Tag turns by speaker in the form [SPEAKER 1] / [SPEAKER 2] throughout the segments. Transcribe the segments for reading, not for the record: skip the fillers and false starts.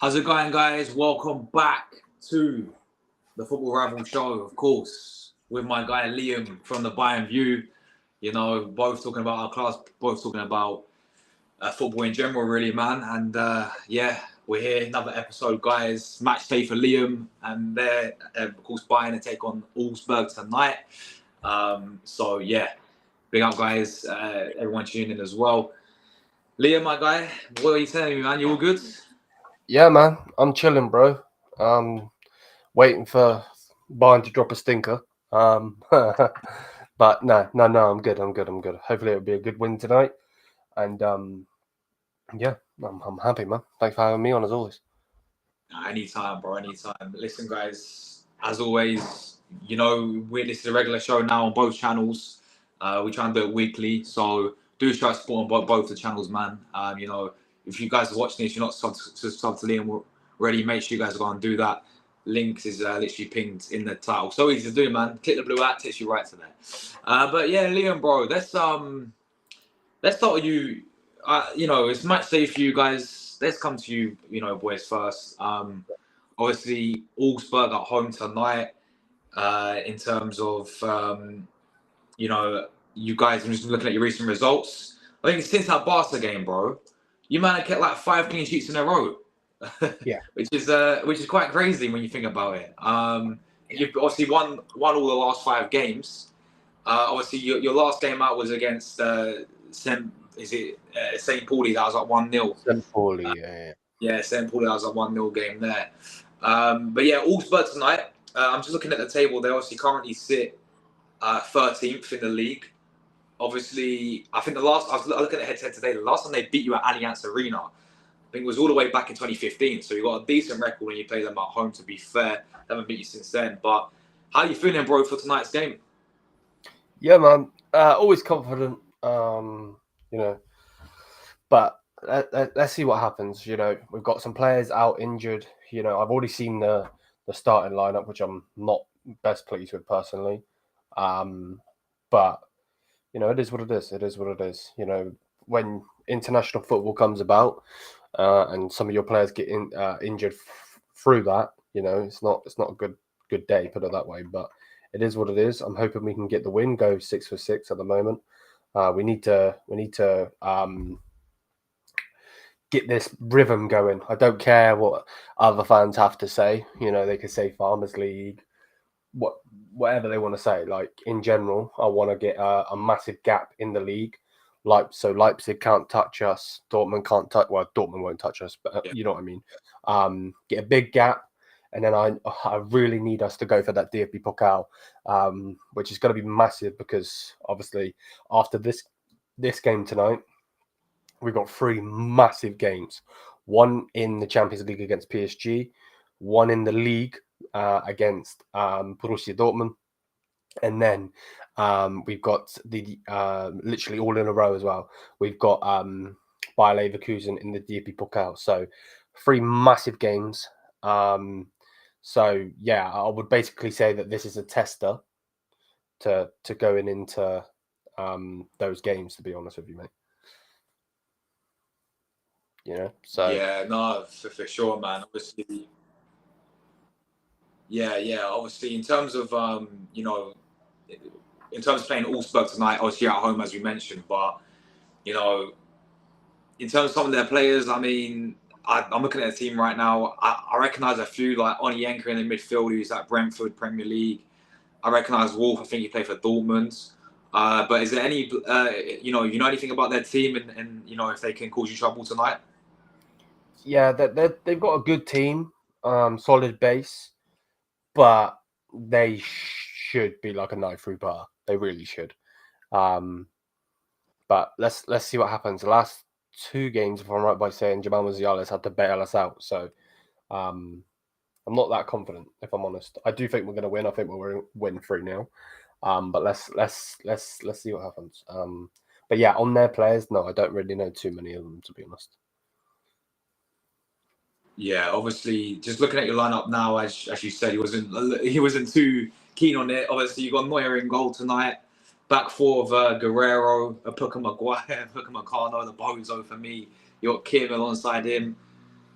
[SPEAKER 1] How's it going, guys? Welcome back to the Football Rival Show, of course, with my guy Liam from the Bayern View. You know, both talking about our class, both talking about football in general, really, man. And yeah, we're here, another episode, guys. Match day for Liam, and they're, of course, Bayern to take on Augsburg tonight. So yeah, big up, guys. Everyone tuning in as well. Liam, my guy, what are you telling me, man? You all good?
[SPEAKER 2] Yeah, man, I'm chilling, bro. Waiting for Bayern to drop a stinker. But no, I'm good. Hopefully, it'll be a good win tonight. And yeah, I'm happy, man. Thanks for having me on as always.
[SPEAKER 1] Anytime, bro. Anytime. Listen, guys. As always, you know, this is a regular show now on both channels. We try and do it weekly, so do try to support on both the channels, man. You know, if you guys are watching this, you're not subscribed to Liam already. Make sure you guys go and do that. Links is literally pinned in the title. So easy to do, man. Click the blue hat, takes you right to there. But yeah, Liam, bro. Let's start with you. You know, it's match day for you guys. Let's come to you, you know, boys first. Obviously, Augsburg at home tonight. In terms of, you know, you guys, I'm just looking at your recent results. I think since that Barca game, bro, you man have kept like 5 clean sheets in a row,
[SPEAKER 2] Yeah.
[SPEAKER 1] which is quite crazy when you think about it. You've obviously won all the last 5 games. Obviously, your last game out was against St. Pauli? That was like 1-0.
[SPEAKER 2] Poorly, yeah.
[SPEAKER 1] Yeah, St. Pauli, that was a 1-0 game there. But yeah, Augsburg tonight. I'm just looking at the table. They obviously currently sit 13th in the league. Obviously, I think I was looking at head-to-head today. The last time they beat you at Allianz Arena, I think it was all the way back in 2015. So you got a decent record when you play them at home, to be fair. They haven't beat you since then. But how are you feeling, bro, for tonight's game?
[SPEAKER 2] Yeah, man. Always confident. You know, but let's see what happens. You know, we've got some players out injured. You know, I've already seen the starting lineup, which I'm not best pleased with personally. But you know, it is what it is. It is what it is. You know, when international football comes about, and some of your players get injured through that, you know, it's not a good day, put it that way. But it is what it is. I'm hoping we can get the win, go 6 for 6 at the moment. We need to get this rhythm going. I don't care what other fans have to say. You know, they could say Farmers League, whatever they want to say. Like in general, I want to get a massive gap in the league. So Leipzig can't touch us. Dortmund can't touch. Well, Dortmund won't touch us, but you know what I mean. Get a big gap, and then I really need us to go for that DFB Pokal, which is going to be massive because obviously after this game tonight, we've got 3 massive games. One in the Champions League against PSG, one in the league against Borussia Dortmund, and then we've got the literally all in a row as well. We've got Bayer Leverkusen in the DFB Pokal. So 3 massive games. So yeah, I would basically say that this is a tester to going into those games. To be honest with you, mate. You know, so
[SPEAKER 1] Yeah, no, for sure, man. Obviously, yeah. Obviously, in terms of you know, in terms of playing Augsburg tonight, obviously at home as we mentioned, but you know, in terms of some of their players, I mean, I'm looking at the team right now. I recognise a few like Onyeka in the midfield, who's at Brentford Premier League. I recognise Wolf. I think he played for Dortmund. But is there any, you know anything about their team and you know if they can cause you trouble tonight?
[SPEAKER 2] yeah, they've got a good team, solid base, but they should be like a knife through butter. They really should. But let's see what happens. The last 2 games, if I'm right by saying, Jamal Musiala's had to bail us out. So I'm not that confident, if I'm honest. I do think we're going to win. I think we're going to win 3-0. But let's see what happens. But yeah, on their players, no, I don't really know too many of them, to be honest.
[SPEAKER 1] Yeah, obviously, just looking at your lineup now, as you said, he wasn't too keen on it. Obviously, you got Neuer in goal tonight. Back 4 of Guerrero, Puka Maguire, Puka Meccano, the bozo for me. You got Kim alongside him.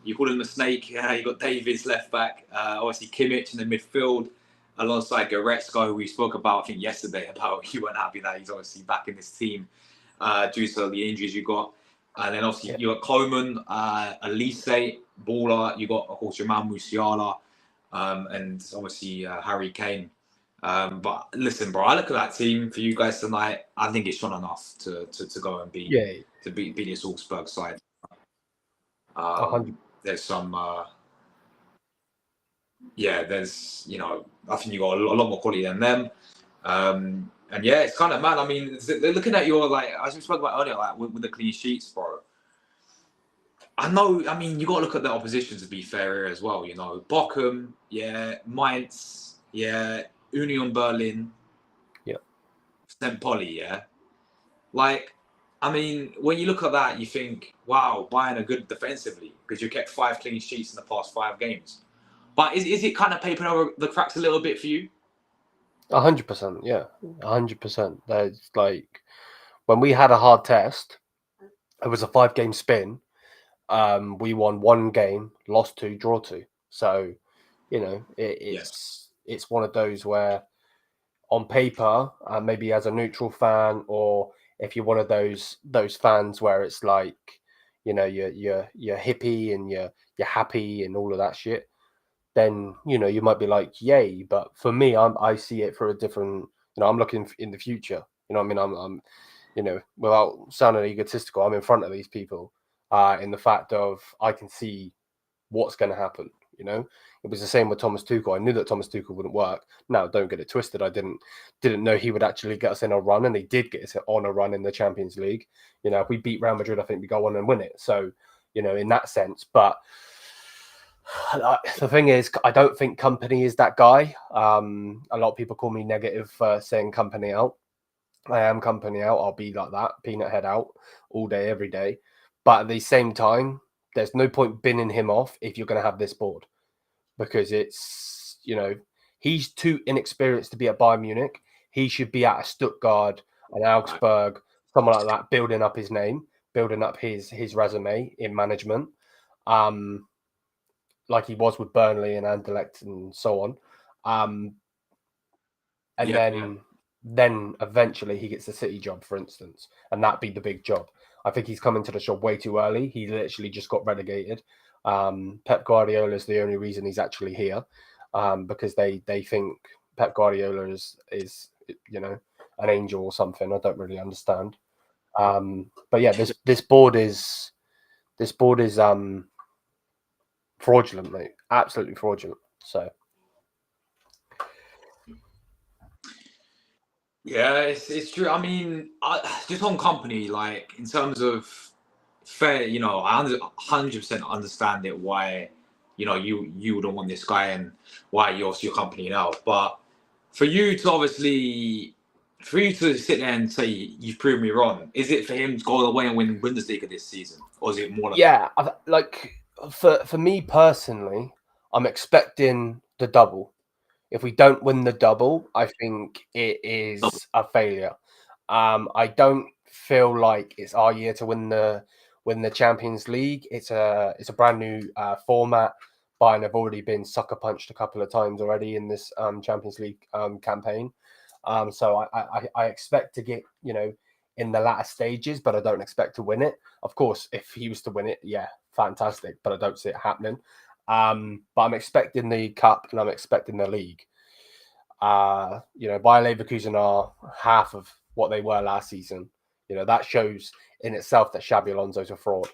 [SPEAKER 1] You call him a snake. You got Davies left back. Obviously Kimmich in the midfield, alongside Goretzka, who we spoke about I think yesterday about you weren't happy that he's obviously back in this team due to the injuries you got. And then obviously you got Coleman, Elise, Baller. You got of course Jamal Musiala, and obviously Harry Kane. But listen, bro, I look at that team for you guys tonight. I think it's strong enough to go and beat this Augsburg side. There's some, there's I think you got a lot more quality than them. And yeah, it's kind of mad. I mean, they're looking at your as we spoke about earlier, with the clean sheets, bro. I know. I mean, you got to look at the opposition to be fair here as well. Bochum, Mainz, Union Berlin, St. Pauli, I mean, when you look at that, you think, wow, Bayern are good defensively because you kept 5 clean sheets in the past 5 games. But is it kind of papering over the cracks a little bit for you?
[SPEAKER 2] 100%, yeah, 100%. There's when we had a hard test, it was a 5-game spin. We won 1 game, lost 2, draw 2. So, it's one of those where, on paper, maybe as a neutral fan, or if you're one of those fans where it's you're hippie and you're happy and all of that shit, then you might be like, yay. But for me, I see it for a different. I'm looking in the future. I mean, I'm without sounding egotistical, I'm in front of these people. In the fact of I can see what's going to happen. It was the same with Thomas Tuchel. I knew that Thomas Tuchel wouldn't work. Now, don't get it twisted. I didn't know he would actually get us in a run, and he did get us on a run in the Champions League. If we beat Real Madrid, I think we go on and win it. So, in that sense. But the thing is, I don't think Company is that guy. A lot of people call me negative for saying Company out. I am Company out. I'll be like that, peanut head out all day, every day. But at the same time, there's no point binning him off if you're going to have this board, because it's, he's too inexperienced to be at Bayern Munich. He should be at a Stuttgart, an Augsburg, someone like that, building up his name, building up his resume in management, like he was with Burnley and Anderlecht and so on. Then eventually he gets the City job, for instance, and that'd be the big job. I think he's come into the job way too early. He literally just got relegated. Pep Guardiola is the only reason he's actually here, because they think Pep Guardiola is an angel or something. I don't really understand. But yeah, this board is fraudulent, mate. Absolutely fraudulent. So.
[SPEAKER 1] Yeah, it's true. I mean, just on Company, in terms of fair, I 100% understand it why, you wouldn't want this guy and why you're Company now. But for you to sit there and say you've proven me wrong, is it for him to go away and win Bundesliga this season, or is it more like?
[SPEAKER 2] Yeah, for me personally, I'm expecting the double. If we don't win the double, I think it is a failure. I don't feel like it's our year to win the Champions League. It's a brand new format. Bayern have already been sucker punched a couple of times already in this Champions League campaign. So I expect to get in the latter stages, but I don't expect to win it. Of course, if he was to win it, yeah, fantastic. But I don't see it happening. But I'm expecting the cup and I'm expecting the league. Bayer Leverkusen are half of what they were last season. That shows in itself that Xabi Alonso's a fraud.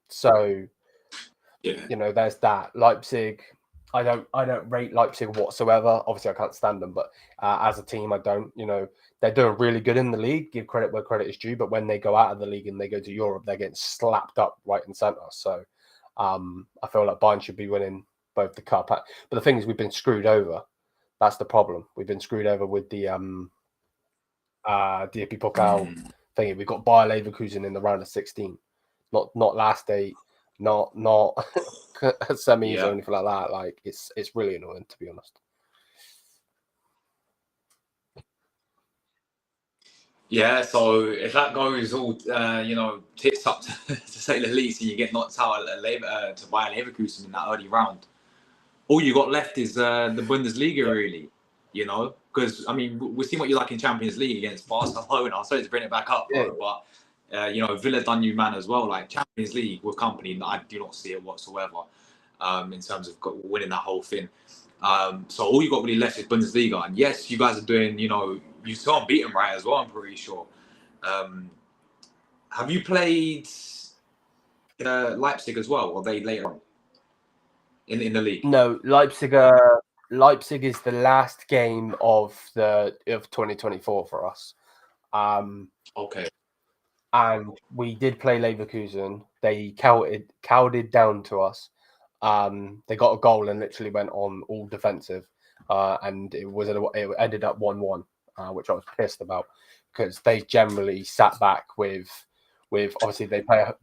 [SPEAKER 2] So there's that. Leipzig, I don't rate Leipzig whatsoever. Obviously, I can't stand them, but as a team, I don't. They're doing really good in the league. Give credit where credit is due. But when they go out of the league and they go to Europe, they're getting slapped up right and center. So I feel like Bayern should be winning both the cup. But the thing is, we've been screwed over. That's the problem. We've been screwed over with the DFB Pokal thing. We've got Bayer Leverkusen in the round of 16, not last 8, not semis or anything like that. It's really annoying, to be honest.
[SPEAKER 1] Yeah, so if that goes all, tits up to say the least, and you get knocked out to Bayer Leverkusen in that early round, all you got left is the Bundesliga,
[SPEAKER 2] Yeah.
[SPEAKER 1] really. Because I mean, we've seen what you like in Champions League against Barcelona. Sorry to bring it back up,
[SPEAKER 2] Yeah.
[SPEAKER 1] bro, but Villa done you man as well. Like Champions League with company, I do not see it whatsoever. In terms of winning that whole thing. So all you got really left is Bundesliga, and yes, you guys are doing. You still unbeaten, right? As well, I'm pretty sure. Have you played Leipzig as well, or they later on in the league?
[SPEAKER 2] No, Leipzig is the last game of 2024 for us.
[SPEAKER 1] Okay.
[SPEAKER 2] And we did play Leverkusen. They cowed down to us. They got a goal and literally went on all defensive, and it ended up 1-1, which I was pissed about because they generally sat back with obviously they play a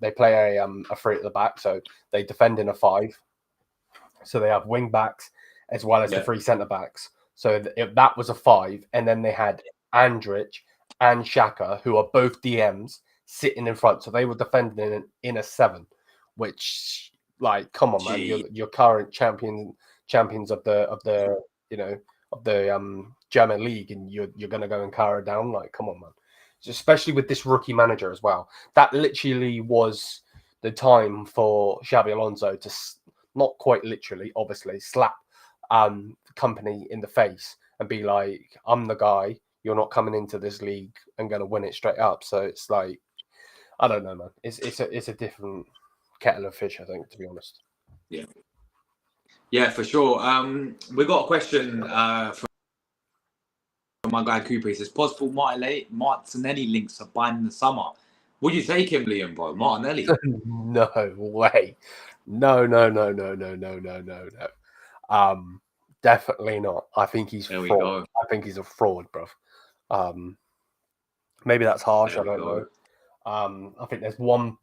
[SPEAKER 2] three at the back, so they defend in a five. So they have wing backs as well as the three centre backs. So that was a five, and then they had Andrich and Shaka, who are both DMs, sitting in front. So they were defending in a seven, which, like, come on, man, you're current champions of the German league, and you're gonna go and carry down. Like, come on, man. Especially with this rookie manager as well. That literally was the time for Xabi Alonso to not quite literally, obviously, slap company in the face and be like, I'm the guy, you're not coming into this league and going to win it straight up. So it's like, I don't know, man. It's a different kettle of fish, I think, to be honest.
[SPEAKER 1] Yeah, for sure. We got a question from my guy Cooper. He says, possible Martinelli links are buying in the summer. Would you take him, Liam, bro? Martinelli?
[SPEAKER 2] No way. No. Definitely not. I think he's fraud. I think he's a fraud, bro. Maybe that's harsh. I don't know. I think there's one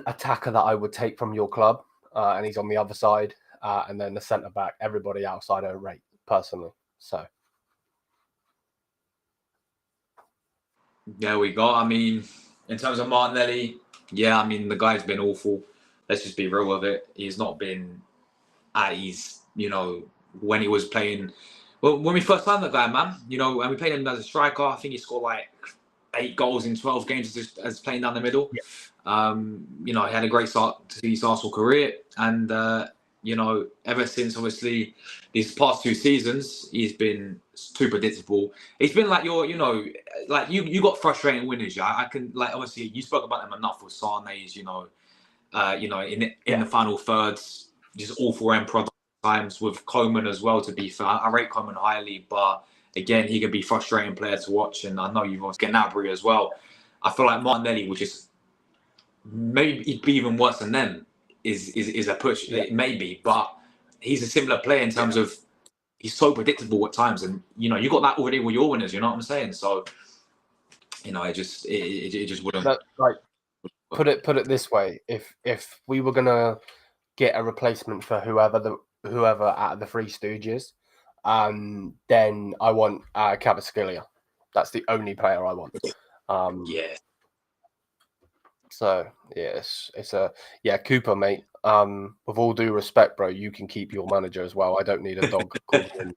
[SPEAKER 2] attacker that I would take from your club, and he's on the other side, and then the centre back. Everybody outside I rate personally. So
[SPEAKER 1] there we go. I mean, in terms of Martinelli, yeah, I mean the guy's been awful. Let's just be real with it. He's not been at his, when he was playing. Well, when we first signed the guy, man, and we played him as a striker. I think he scored like 8 goals in 12 games as playing down the middle.
[SPEAKER 2] Yeah.
[SPEAKER 1] He had a great start to his Arsenal career, and ever since obviously these past 2 seasons, he's been too predictable. He's been like like you got frustrating winners. Yeah, I can, like, obviously you spoke about them enough with Sane's, in the final thirds, just awful end product times with Coman as well. To be fair, I rate Coman highly, but again, he could be frustrating player to watch, and I know you've also got Gnabry as well. I feel like Martinelli, which is maybe he'd be even worse than them, is a push, maybe, but he's a similar player in terms of he's so predictable at times, and you got that already with your winners. You know what I'm saying? So, it just wouldn't.
[SPEAKER 2] Like, put it this way: if we were gonna get a replacement for whoever out of the Three Stooges, then I want Cavaskillia. That's the only player I want.
[SPEAKER 1] Yeah.
[SPEAKER 2] So yes, it's Cooper, mate. With all due respect, bro, you can keep your manager as well. I don't need a dog called in.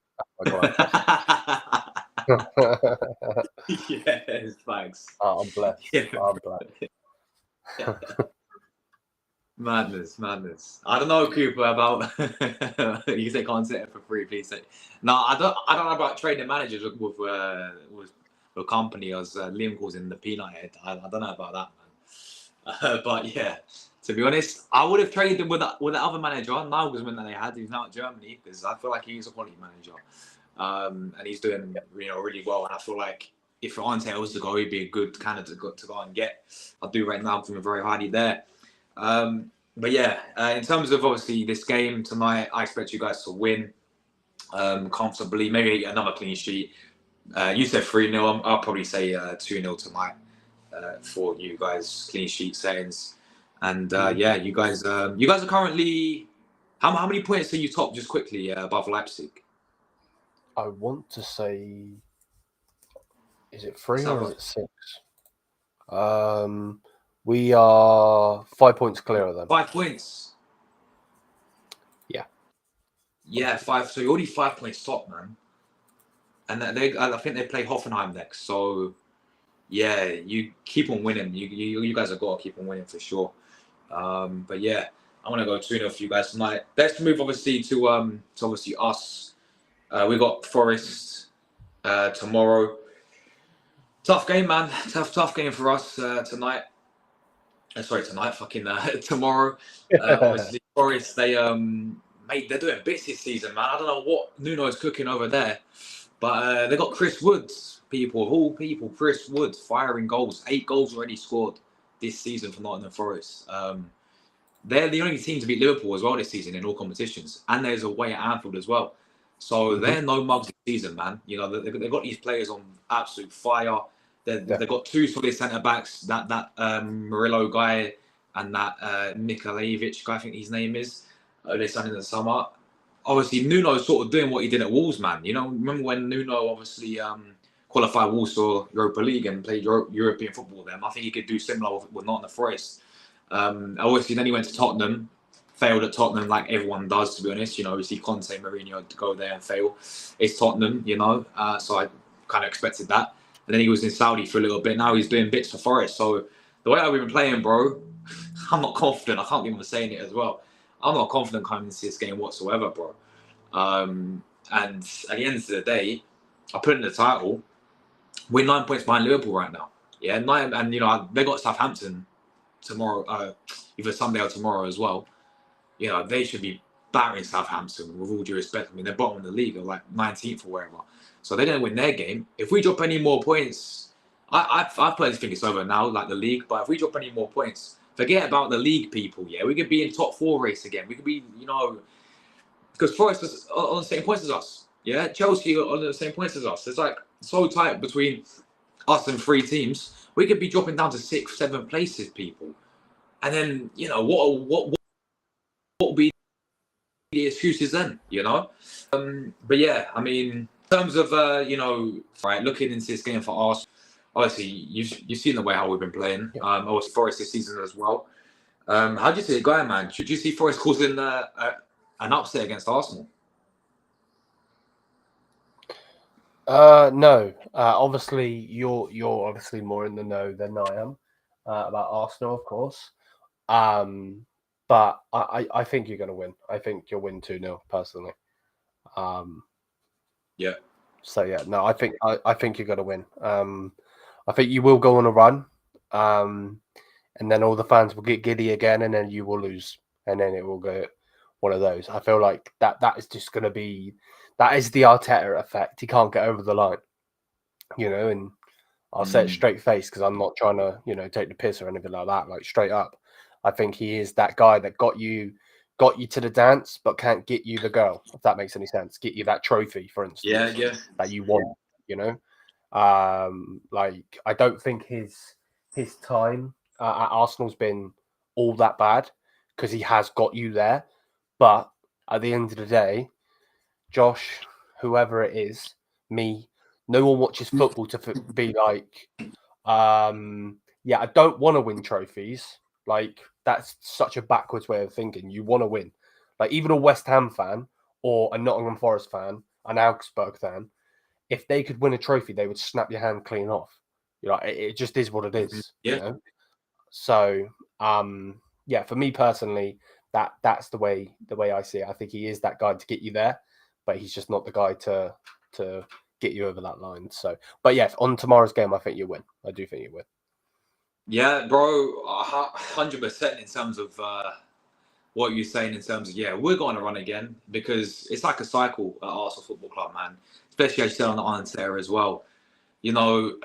[SPEAKER 1] Yes, thanks.
[SPEAKER 2] I'm blessed. Yeah. I'm blessed.
[SPEAKER 1] Madness. I don't know, Cooper, about you say can't sit it for free, please. Say. No, I don't know about trading managers with a company, as Liam calls him, the peanut head. I don't know about that, man. But yeah, to be honest, I would have traded him with the other manager, Nagelsmann, that they had. He's now at Germany, because I feel like he's a quality manager, and he's doing really well. And I feel like if Ante was to go, he'd be a good candidate to go and get. I do rate Nagelsmann very highly there. But yeah, in terms of obviously this game tonight, I expect you guys to win comfortably. Maybe another clean sheet. You said 3-0. I'll probably say 2-0 tonight for you guys, clean sheet settings. And yeah, you guys are currently how many points are you top, just quickly, above Leipzig?
[SPEAKER 2] I want to say Is it 3
[SPEAKER 1] Let's
[SPEAKER 2] or
[SPEAKER 1] have
[SPEAKER 2] is
[SPEAKER 1] a
[SPEAKER 2] it 6? We are 5 points clear of them.
[SPEAKER 1] 5 points.
[SPEAKER 2] Yeah.
[SPEAKER 1] Yeah, 5. So you're already 5 points top, man. And I think they play Hoffenheim next. So yeah, you keep on winning. You guys have got to keep on winning for sure. But yeah, I want to go 2-0 for you guys tonight. Let's move obviously to obviously us. We got Forest tomorrow. Tough game, man. Tough game for us tonight. Sorry, tonight. Fucking tomorrow. Obviously, Forest. Mate, they're doing bits this season, man. I don't know what Nuno's cooking over there, but they got Chris Woods. People, of all people, Chris Woods firing goals. 8 goals already scored this season for Nottingham Forest. They're the only team to beat Liverpool as well this season in all competitions, and there's a way at Anfield as well. So they're no mugs this season, man. You know they've got these players on absolute fire. They've got 2 solid centre backs. That Murillo guy and that Nikolaevich guy, I think his name is. They signed in the summer. Obviously, Nuno's sort of doing what he did at Wolves, man. You know, remember when Nuno obviously qualified Wolves for Europa League and played European football with them? I think he could do similar with Nottingham Forest. Obviously, then he went to Tottenham, failed at Tottenham like everyone does, to be honest. You know, you see Conte, Mourinho to go there and fail. It's Tottenham, you know, so I kind of expected that. And then he was in Saudi for a little bit. Now he's doing bits for Forest. So the way I've been playing, bro, I'm not confident. I can't believe I'm saying it as well. I'm not confident coming into this game whatsoever, bro. And at the end of the day, I put in the title. We're 9 points behind Liverpool right now. Yeah, 9, and you know they got Southampton tomorrow, either Sunday or tomorrow as well. You know they should be battering Southampton with all due respect. I mean they're bottom of the league, or like 19th or wherever. So they didn't win their game. If we drop any more points, I personally think it's over now, like the league. But if we drop any more points, forget about the league, people. Yeah, we could be in top 4 race again. We could be, you know, because Forest is on the same points as us. Yeah, Chelsea are on the same points as us. It's like so tight between us and 3 teams. We could be dropping down to 6th, 7th places, people. And then you know what will be the excuses then? You know. But yeah, I mean, in terms of you know, right, looking into this game for Arsenal. Obviously, you've seen the way how we've been playing.
[SPEAKER 2] Yeah.
[SPEAKER 1] Obviously, Forest this season as well. How do you see it going, man? Should you see Forest causing an upset against Arsenal?
[SPEAKER 2] No. Obviously, you're obviously more in the know than I am about Arsenal, of course. But I think you're going to win. I think you'll win 2-0 personally.
[SPEAKER 1] Yeah.
[SPEAKER 2] So yeah, no, I think you're going to win. I think you will go on a run, and then all the fans will get giddy again, and then you will lose, and then it will go one of those. I feel like that is just going to be, that is the Arteta effect. He can't get over the line, you know. And I'll say it straight face because I'm not trying to, you know, take the piss or anything like that. Like straight up, I think he is that guy that got you to the dance, but can't get you the girl. If that makes any sense, get you that trophy, for instance,
[SPEAKER 1] Yeah.
[SPEAKER 2] that you want. You know, like I don't think his time at Arsenal's been all that bad because he has got you there. But at the end of the day, Josh, whoever it is, me, no one watches football to be like, yeah, I don't want to win trophies. Like that's such a backwards way of thinking. You want to win. Like even a West Ham fan or a Nottingham Forest fan, an Augsburg fan, if they could win a trophy, they would snap your hand clean off. You know, it just is what it is.
[SPEAKER 1] Yeah.
[SPEAKER 2] You know. So, yeah, for me personally, that's the way I see it. I think he is that guy to get you there, but he's just not the guy to get you over that line. So, but yeah, on tomorrow's game, I think you win. I do think you win.
[SPEAKER 1] Yeah, bro, 100% in terms of what you're saying in terms of, yeah, we're going to run again because it's like a cycle at Arsenal Football Club, man. Especially as you said on the Arteta as well. You know,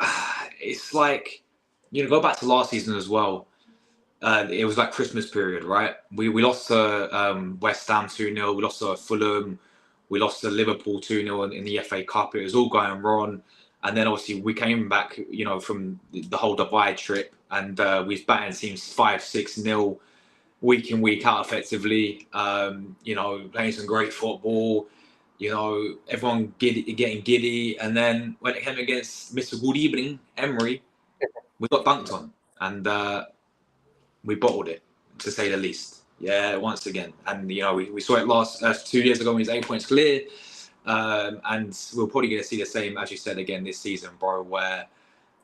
[SPEAKER 1] it's like, you know, go back to last season as well. It was like Christmas period, right? We lost to West Ham 2-0. We lost to Fulham. We lost to Liverpool 2-0 in the FA Cup. It was all going wrong. And then obviously we came back, you know, from the whole Dubai trip, and we've battered teams 5-6-0 week in, week out effectively. You know, playing some great football. You know, everyone getting giddy, and then when it came against Mr. Good Evening, Emery, we got dunked on, and we bottled it, to say the least. Yeah, once again, and you know, we saw it last 2 years ago when he was 8 points clear, and we're probably going to see the same, as you said, again this season, bro. Where,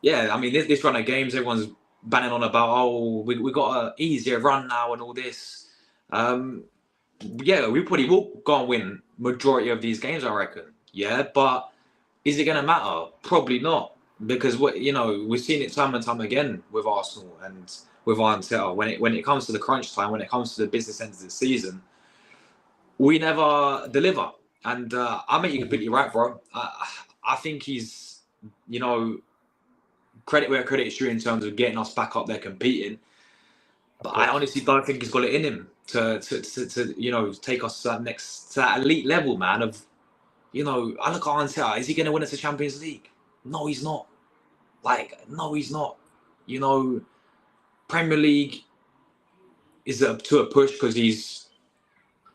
[SPEAKER 1] yeah, I mean, this run of games, everyone's banning on about, oh, we got an easier run now and all this. Yeah, we probably will go and win majority of these games, I reckon. Yeah, but is it going to matter? Probably not, because what you know, we've seen it time and time again with Arsenal and with Arteta. When it comes to the crunch time, when it comes to the business end of the season, we never deliver. And I make you completely right, bro. I think he's, you know, credit where credit is due in terms of getting us back up there competing. But I honestly don't think he's got it in him to you know, take us to that elite level, man. Of, you know, I look at Arteta. Is he going to win us the Champions League? No, he's not. Like, no, he's not. You know, Premier League is to a push because he's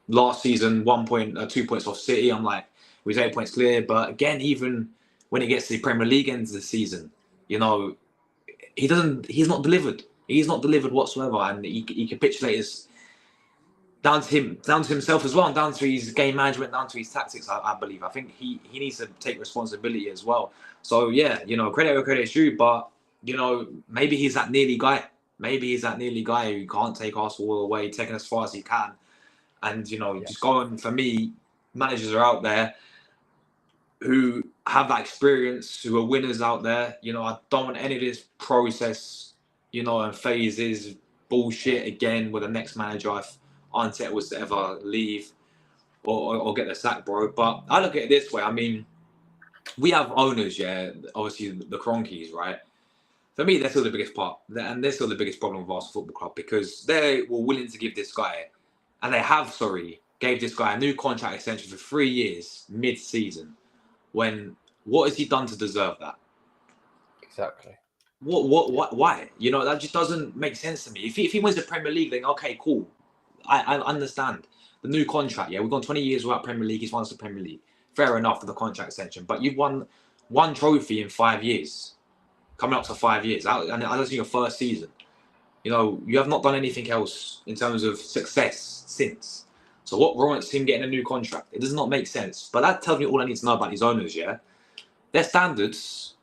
[SPEAKER 1] last season 2 points off City. I'm like, he was 8 points clear. But again, even when it gets to the Premier League ends of the season, you know, he's not delivered. He's not delivered whatsoever. And he capitulates down to himself as well, and down to his game management, down to his tactics, I believe. I think he needs to take responsibility as well. So yeah, you know, credit where credit is due, but you know, maybe he's that nearly guy. Maybe he's that nearly guy who can't take Arsenal all the way, taking as far as he can. And you know, just going, for me, managers are out there who have that experience, who are winners out there. You know, I don't want any of this process, you know, and phases bullshit again with the next manager if Arteta was to ever leave or get the sack, bro. But I look at it this way. I mean, we have owners, yeah, obviously the Cronkies, right? For me, they're still the biggest part, and they're still the biggest problem with Arsenal Football Club, because they were willing to give this guy, and they have, gave this guy a new contract extension for 3 years mid-season. When what has he done to deserve that?
[SPEAKER 2] Exactly.
[SPEAKER 1] Why? You know, that just doesn't make sense to me. If he wins the Premier League, then okay, cool. I understand the new contract. Yeah, we've gone 20 years without Premier League. He's won us the Premier League. Fair enough for the contract extension, but you've won one trophy in 5 years, coming up to 5 years, and I don't think your first season. You know, you have not done anything else in terms of success since. So what warrants him getting a new contract? It does not make sense. But that tells me all I need to know about these owners, yeah? Their standards,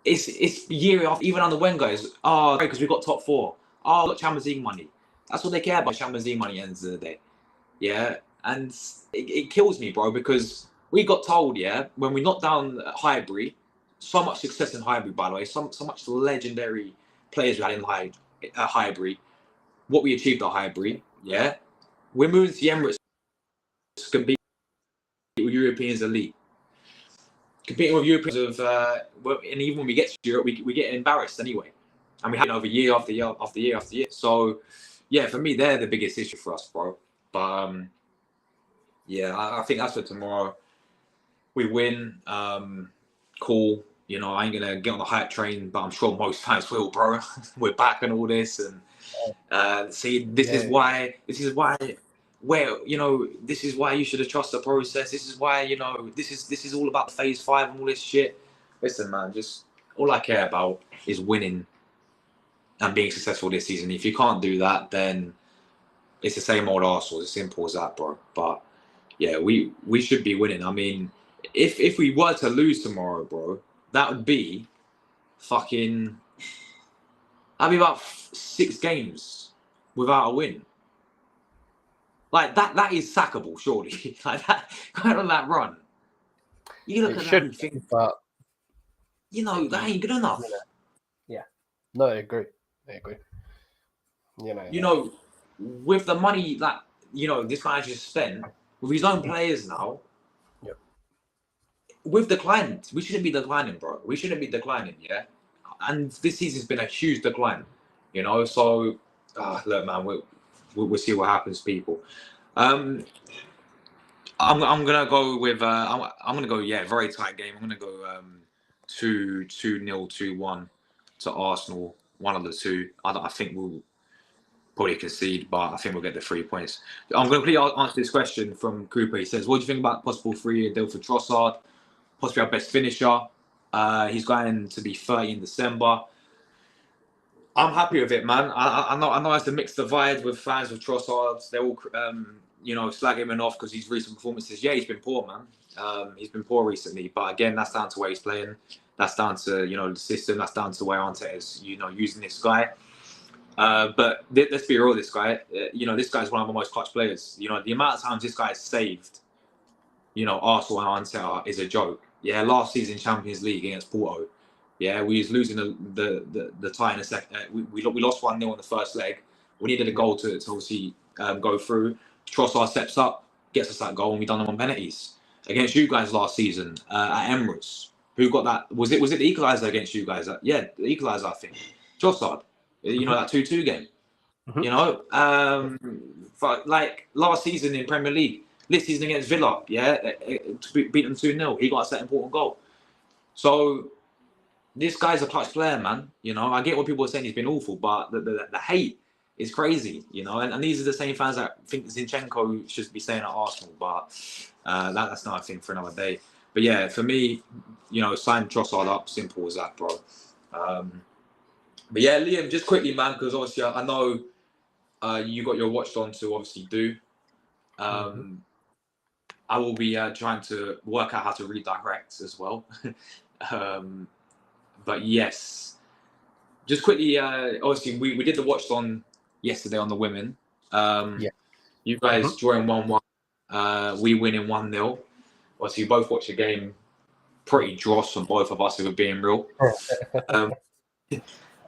[SPEAKER 1] it's year off, even under Wenger, is, because we got top 4. Oh, we got Champions League money. That's what they care about, Champions League money at the end of the day. Yeah? And it kills me, bro, because we got told, yeah, when we knocked down Highbury, so much success in Highbury, by the way, so much legendary players we had in Highbury, what we achieved at Highbury, yeah? We're moving to the Emirates to compete with Europeans elite. Competing with Europeans and even when we get to Europe, we get embarrassed anyway. And we have it over year after year after year after year. So, yeah, for me, they're the biggest issue for us, bro. But, yeah, I think that's for tomorrow. We win, cool. You know, I ain't going to get on the hype train, but I'm sure most fans will, bro. We're back and all this. And see, this is why, where, you know, this is why you should have trusted the process. This is why, you know, this is all about phase 5 and all this shit. Listen, man, just all I care about is winning and being successful this season. If you can't do that, then it's the same old Arsenal. It's as simple as that, bro. But yeah, we should be winning. I mean, if we were to lose tomorrow, bro, that would be fucking, that'd be about 6 games without a win. Like that is sackable, surely. Like that, going on that run. You look at that and think,
[SPEAKER 2] but
[SPEAKER 1] you know, that ain't good enough.
[SPEAKER 2] Yeah. No, I agree. You
[SPEAKER 1] know, with the money that, you know, this manager spent with his own players now, we've declined. We shouldn't be declining, bro. We shouldn't be declining, yeah? And this season's been a huge decline, you know? So, look, man, we'll see what happens, people. I'm gonna go with I'm gonna go very tight game. I'm gonna go 2-0, 2-1 to Arsenal. One of the two. I think we'll probably concede, but I think we'll get the 3 points. I'm going to quickly answer this question from Cooper. He says, what do you think about possible 3-year deal for Trossard? Possibly our best finisher. He's going to be 30 in December. I'm happy with it, man. I know it's a mixed divide with fans of Trossard. They're all, slagging him off because his recent performances. Yeah, he's been poor, man. He's been poor recently. But again, that's down to where he's playing. That's down to, the system. That's down to where Arteta is, using this guy. But let's be real, this guy, this guy's one of the most clutch players. The amount of times this guy has saved, Arsenal and Arteta is a joke. Yeah, last season Champions League against Porto. Yeah, we was losing the tie in a second. We lost 1-0 in the first leg. We needed a goal to obviously go through. Trossard steps up, gets us that goal, and we done them on penalties. Against you guys last season at Emirates. Who got that? Was it the equaliser against you guys? The equaliser, I think. Trossard. That 2-2 game. Like last season in Premier League, this season against Villa, to beat them 2-0, he got us that important goal. So this guy's a clutch player, man. I get what people are saying he's been awful, but the hate is crazy, and these are the same fans that think Zinchenko should be staying at Arsenal, but that's not a thing for another day. But yeah, for me, sign Trossard up, simple as that, bro. But yeah, Liam, just quickly, man, because obviously I know you got your watch on to obviously do. I will be trying to work out how to redirect as well. But yes, just quickly, obviously we did the watch on yesterday on the women. You guys drawing 1-1, we winning 1-0. Obviously, you both watched the game pretty dross from both of us, if we're being real.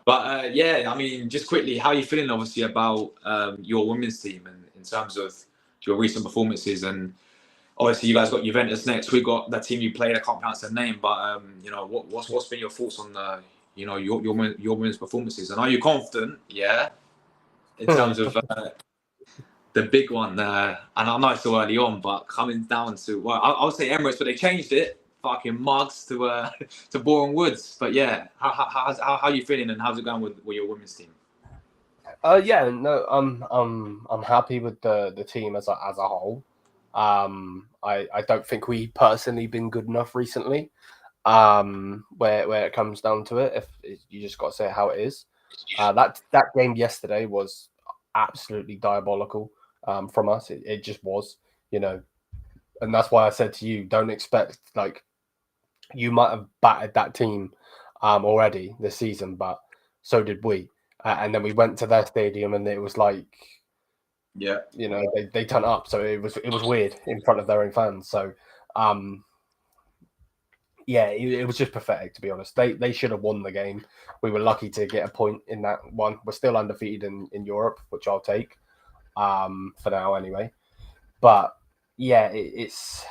[SPEAKER 1] But yeah, I mean, just quickly, how are you feeling, obviously, about your women's team and in terms of your recent performances? And obviously, you guys got Juventus next. We got that team you played. I can't pronounce their name, but what's been your thoughts on your women's performances? And are you confident? Yeah, in terms of the big one. And I know it's still early on, but coming down to I would say Emirates, but they changed it. Fucking mugs to Boreham Woods. But yeah, how are you feeling and how's it going with your women's team?
[SPEAKER 2] I'm happy with the team as a whole. I don't think we personally been good enough recently. Where it comes down to it, if you just got to say how it is. That game yesterday was absolutely diabolical from us. It just was, and that's why I said to you, don't expect you might have battered that team already this season, but so did we. And then we went to their stadium, and it was like, they turned up, so it was weird in front of their own fans. So, it was just pathetic, to be honest. They should have won the game. We were lucky to get a point in that one. We're still undefeated in Europe, which I'll take for now anyway. But yeah, it's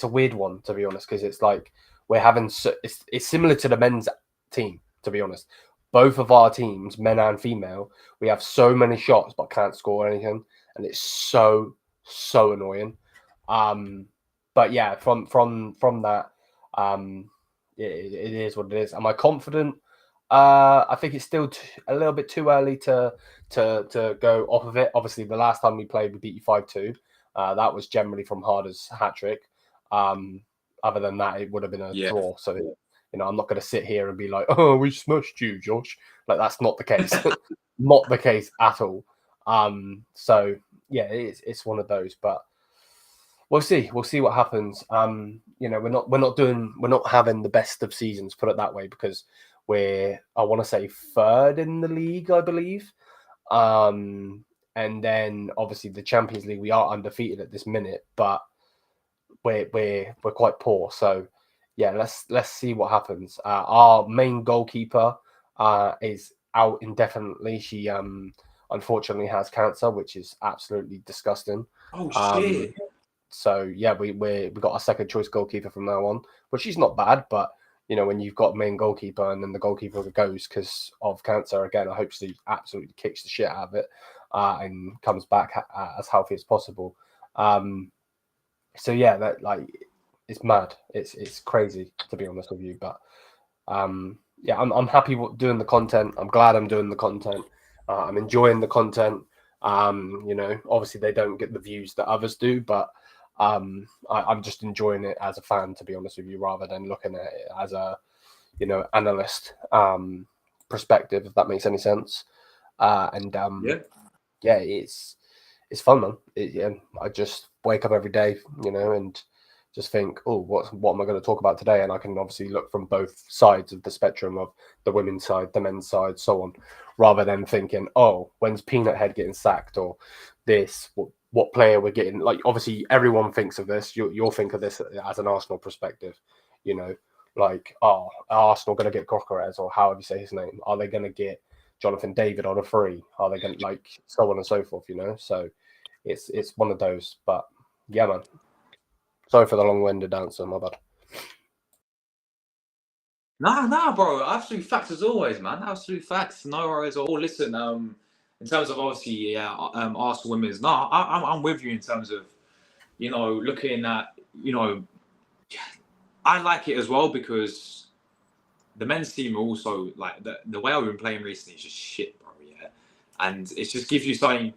[SPEAKER 2] a weird one, to be honest, because it's like we're having it's similar to the men's team, to be honest. Both of our teams, men and female, we have so many shots but can't score anything, and it's so annoying. But yeah, from that, it is what it is. Am I confident? I think it's still a little bit too early to go off of it. Obviously, the last time we played, we beat you 5-2. That was generally from Harder's hat trick. Other than that, it would have been a draw. So, I'm not going to sit here and be like, "Oh, we smushed you, Josh." Like, that's not the case. Not the case at all. So yeah, it's one of those, but we'll see. We'll see what happens. We're not having the best of seasons, put it that way, because I want to say third in the league, I believe. And then obviously the Champions League, we are undefeated at this minute, but we're quite poor. So yeah, let's see what happens. Our main goalkeeper is out indefinitely. She unfortunately has cancer, which is absolutely disgusting.
[SPEAKER 1] Oh shit.
[SPEAKER 2] So yeah, we got our second choice goalkeeper from now on, which is not bad, but when you've got main goalkeeper and then the goalkeeper goes because of cancer again, I hope she absolutely kicks the shit out of it and comes back as healthy as possible. So yeah, that it's mad. It's crazy, to be honest with you, but I'm happy doing the content. I'm glad I'm doing the content. I'm enjoying the content. You know, obviously they don't get the views that others do, but I'm just enjoying it as a fan, to be honest with you, rather than looking at it as a, you know, analyst perspective, if that makes any sense. Yeah, it's fun, man. Yeah, I just wake up every day, you know, and just think, oh, what am I going to talk about today? And I can obviously look from both sides of the spectrum of the women's side, the men's side, so on, rather than thinking, oh, when's Peanut Head getting sacked, or this, what player we're getting. Like, obviously, everyone thinks of this. You'll think of this as an Arsenal perspective, you know, like, oh, are Arsenal going to get Gokeres, or however you say his name? Are they going to get Jonathan David on a free? Are they going to, like, so on and so forth, you know? So it's one of those. But yeah, man. Sorry for the long-winded answer, my bad.
[SPEAKER 1] Nah, bro. Absolute facts as always, man. Absolute facts. No worries at all. Listen, in terms of obviously, Arsenal women's, no, I'm with you in terms of, you know, looking at, you know, I like it as well because the men's team are also like the way I've been playing recently is just shit, bro. Yeah, and it just gives you something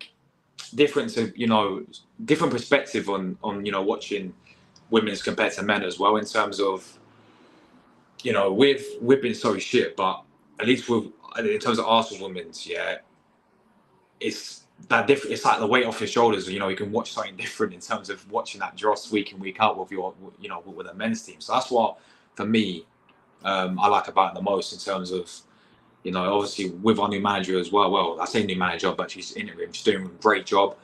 [SPEAKER 1] different to, you know, different perspective on you know, watching women's compared to men as well, in terms of, you know, we've been so shit, but at least in terms of Arsenal women's, yeah, it's that different. It's like the weight off your shoulders. You know, you can watch something different in terms of watching that dross week in, week out with your, you know, with the men's team. So that's what, for me, I like about it the most, in terms of, you know, obviously with our new manager as well. Well, I say new manager, but she's interim. She's doing a great job.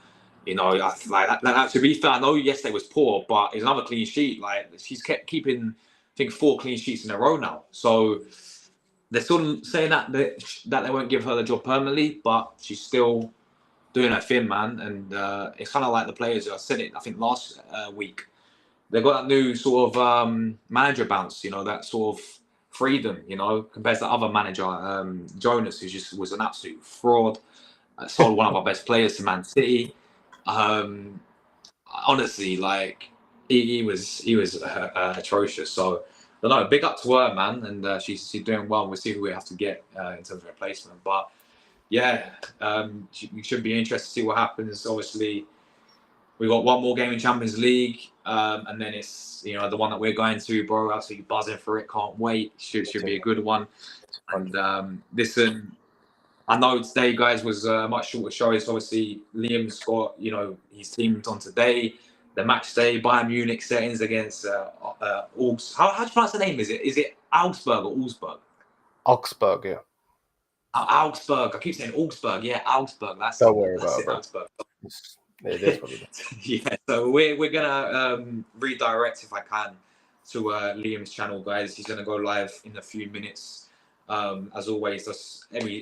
[SPEAKER 1] You know, like that, to be fair, I know yesterday was poor, but it's another clean sheet. Like, she's kept keeping, I think, 4 clean sheets in a row now. So they're still saying that they won't give her the job permanently, but she's still doing her thing, man. And it's kind of like the players. I said it, I think, last week. They got that new sort of manager bounce. You know, that sort of freedom. You know, compared to the other manager, Jonas, who just was an absolute fraud. Sold one of our best players to Man City. Honestly, like, he was atrocious. So, I don't know. Big up to her, man, and she's doing well. We'll see who we have to get in terms of replacement. But yeah, you should be interested to see what happens. Obviously, we got one more game in Champions League, and then it's, you know, the one that we're going to, bro. Absolutely buzzing for it. Can't wait. Should be a good one. And listen, I know today, guys, was a much shorter show. It's obviously Liam's got, you know, his team's on today. The match day, Bayern Munich settings against Augs. How do you pronounce the name? Is it Augsburg or Augsburg?
[SPEAKER 2] Augsburg, yeah.
[SPEAKER 1] Augsburg. I keep saying Augsburg. Yeah, Augsburg.
[SPEAKER 2] Don't worry about it, bro.
[SPEAKER 1] Augsburg.
[SPEAKER 2] It is what it is.
[SPEAKER 1] Yeah, so we're gonna redirect, if I can, to Liam's channel, guys. He's gonna go live in a few minutes. As always, that's every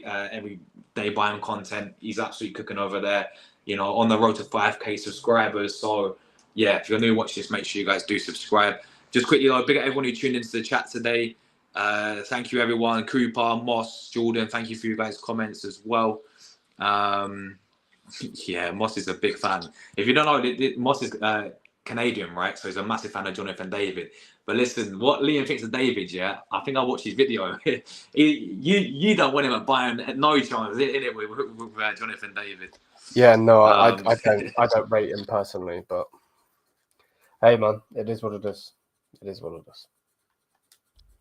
[SPEAKER 1] day Bayern content. He's absolutely cooking over there. You know, on the road to 5K subscribers. So yeah, if you're new watching this, make sure you guys do subscribe. Just quickly, big up everyone who tuned into the chat today. Thank you, everyone. Cooper, Moss, Jordan, thank you for you guys' comments as well. Yeah, Moss is a big fan. If you don't know, Moss is Canadian, right? So he's a massive fan of Jonathan David. But listen, what Liam thinks of David, yeah, I think I watched his video. You don't want him at Bayern, no chance, innit, with Jonathan David.
[SPEAKER 2] Yeah, no, I don't rate him personally, but hey, man, it is what it is. It is what it is.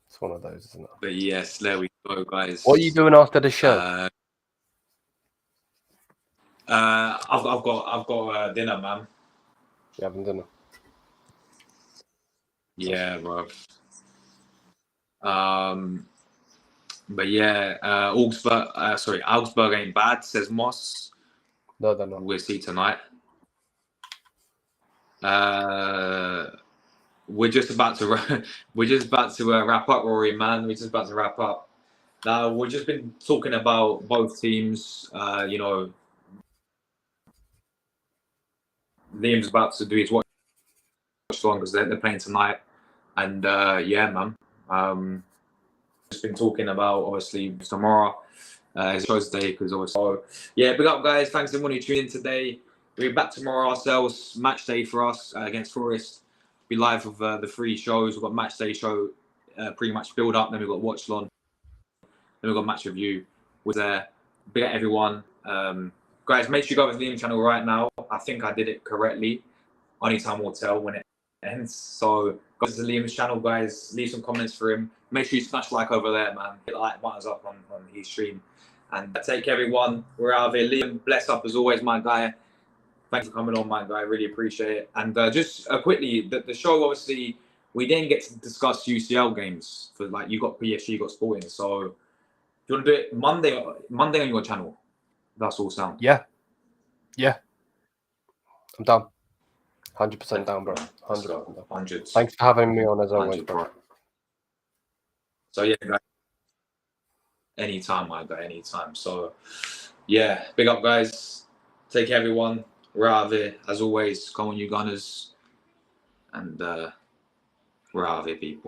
[SPEAKER 2] It's one of those, isn't it?
[SPEAKER 1] But yes, there we go, guys.
[SPEAKER 2] What are you doing after the show?
[SPEAKER 1] I've got dinner, man.
[SPEAKER 2] You having dinner?
[SPEAKER 1] Yeah, bro. But yeah, Augsburg ain't bad, says Moss.
[SPEAKER 2] No, they're not.
[SPEAKER 1] We'll see tonight. We're just about to wrap up, Rory, man. We're just about to wrap up. Now, we've just been talking about both teams. You know, Liam's about to do his watch long because they're playing tonight. And yeah, man. Just been talking about, obviously, tomorrow. It's show's day because obviously. So, yeah, big up, guys. Thanks everyone who tuned in today. We'll be back tomorrow ourselves. Match day for us against Forest. Be live with the 3 shows. We've got match day show, pretty much build up. Then we've got watch long. Then we've got match review. Was there? Big up everyone. Guys, make sure you go to the Liam channel right now. I think I did it correctly. Only time will tell when it ends. So go to Liam's channel, guys. Leave some comments for him. Make sure you smash like over there, man. Hit the like buttons up on his stream. And take care, everyone. We're out of here. Liam, bless up as always, my guy. Thanks for coming on, my guy. Really appreciate it. And just quickly, the show, obviously, we didn't get to discuss UCL games. For like, you got PSG, you got Sporting. So do you want to do it Monday on your channel? That's all sound.
[SPEAKER 2] Yeah. I'm done. 100% down, bro. 100%.
[SPEAKER 1] 100.
[SPEAKER 2] Thanks for having me on as always, bro.
[SPEAKER 1] So yeah, guys. Anytime, my guy. Anytime. So yeah, big up, guys. Take care, everyone. We're out of here. As always, come on, you Gunners. And we're out of here, people.